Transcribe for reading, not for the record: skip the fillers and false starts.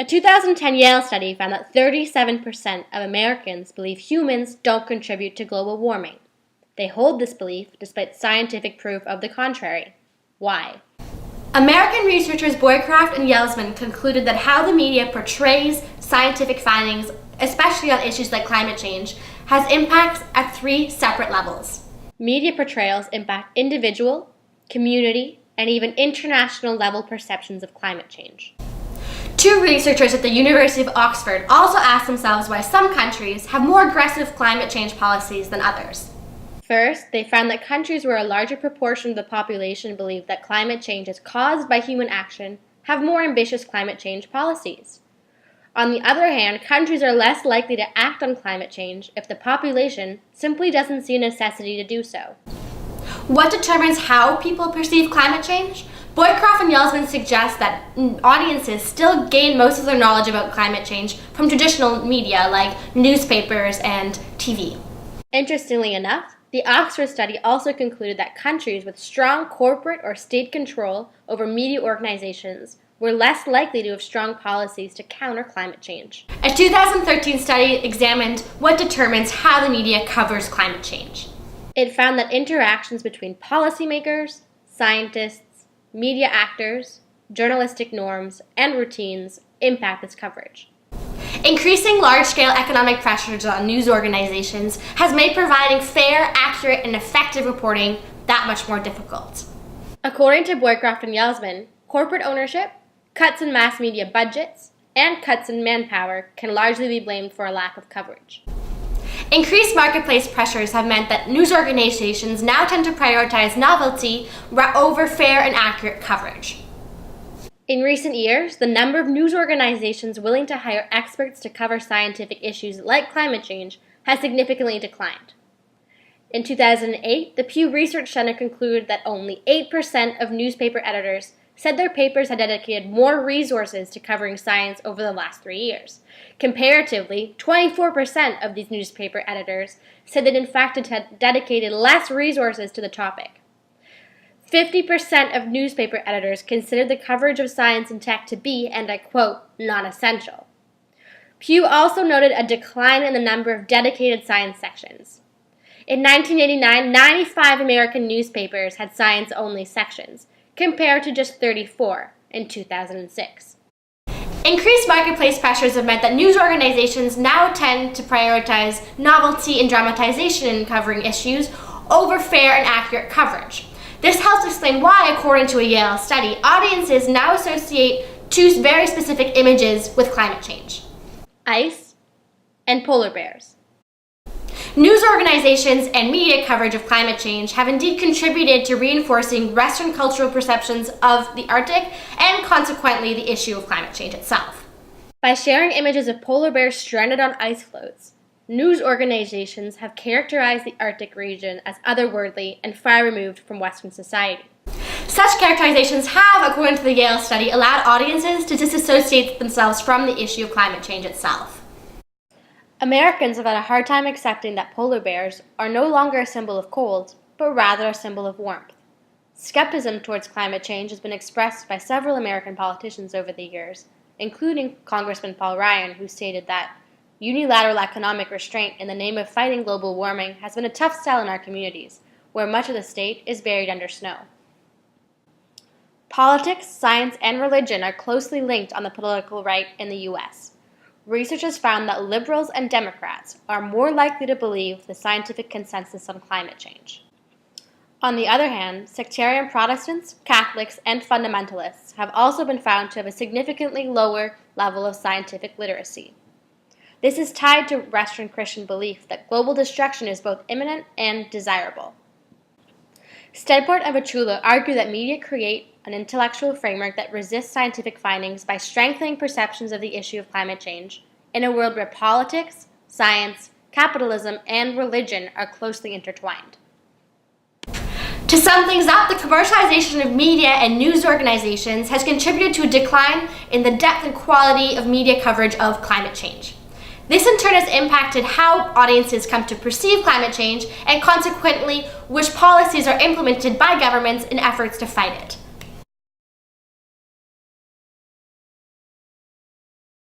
A 2010 Yale study found that 37% of Americans believe humans don't contribute to global warming. They hold this belief despite scientific proof of the contrary. Why? American researchers Boycroft and Yelsman concluded that how the media portrays scientific findings, especially on issues like climate change, has impacts at 3 separate levels. Media portrayals impact individual, community, and even international level perceptions of climate change. 2 researchers at the University of Oxford also asked themselves why some countries have more aggressive climate change policies than others. First, they found that countries where a larger proportion of the population believe that climate change is caused by human action have more ambitious climate change policies. On the other hand, countries are less likely to act on climate change if the population simply doesn't see a necessity to do so. What determines how people perceive climate change? Boycroft and Yelsman suggest that audiences still gain most of their knowledge about climate change from traditional media like newspapers and TV. Interestingly enough, the Oxford study also concluded that countries with strong corporate or state control over media organizations were less likely to have strong policies to counter climate change. A 2013 study examined what determines how the media covers climate change. It found that interactions between policymakers, scientists, media actors, journalistic norms, and routines impact this coverage. Increasing large-scale economic pressures on news organizations has made providing fair, accurate, and effective reporting that much more difficult. According to Boycroft and Yelsman, corporate ownership, cuts in mass media budgets, and cuts in manpower can largely be blamed for a lack of coverage. Increased marketplace pressures have meant that news organizations now tend to prioritize novelty over fair and accurate coverage. In recent years, the number of news organizations willing to hire experts to cover scientific issues like climate change has significantly declined. In 2008, the Pew Research Center concluded that only 8% of newspaper editors said their papers had dedicated more resources to covering science over the last 3 years. Comparatively, 24% of these newspaper editors said that in fact it had dedicated less resources to the topic. 50% of newspaper editors considered the coverage of science and tech to be, and I quote, non-essential. Pew also noted a decline in the number of dedicated science sections. In 1989, 95 American newspapers had science-only sections, compared to just 34 in 2006. Increased marketplace pressures have meant that news organizations now tend to prioritize novelty and dramatization in covering issues over fair and accurate coverage. This helps explain why, according to a Yale study, audiences now associate 2 very specific images with climate change: ice and polar bears. News organizations and media coverage of climate change have indeed contributed to reinforcing Western cultural perceptions of the Arctic and consequently the issue of climate change itself. By sharing images of polar bears stranded on ice floats, news organizations have characterized the Arctic region as otherworldly and far removed from Western society. Such characterizations have, according to the Yale study, allowed audiences to disassociate themselves from the issue of climate change itself. Americans have had a hard time accepting that polar bears are no longer a symbol of cold, but rather a symbol of warmth. Skepticism towards climate change has been expressed by several American politicians over the years, including Congressman Paul Ryan, who stated that unilateral economic restraint in the name of fighting global warming has been a tough sell in our communities, where much of the state is buried under snow. Politics, science, and religion are closely linked on the political right in the U.S. Research has found that liberals and Democrats are more likely to believe the scientific consensus on climate change. On the other hand, sectarian Protestants, Catholics, and fundamentalists have also been found to have a significantly lower level of scientific literacy. This is tied to Western Christian belief that global destruction is both imminent and desirable. Steadport and Vachula argue that media create an intellectual framework that resists scientific findings by strengthening perceptions of the issue of climate change in a world where politics, science, capitalism, and religion are closely intertwined. To sum things up, the commercialization of media and news organizations has contributed to a decline in the depth and quality of media coverage of climate change. This in turn has impacted how audiences come to perceive climate change and consequently which policies are implemented by governments in efforts to fight it.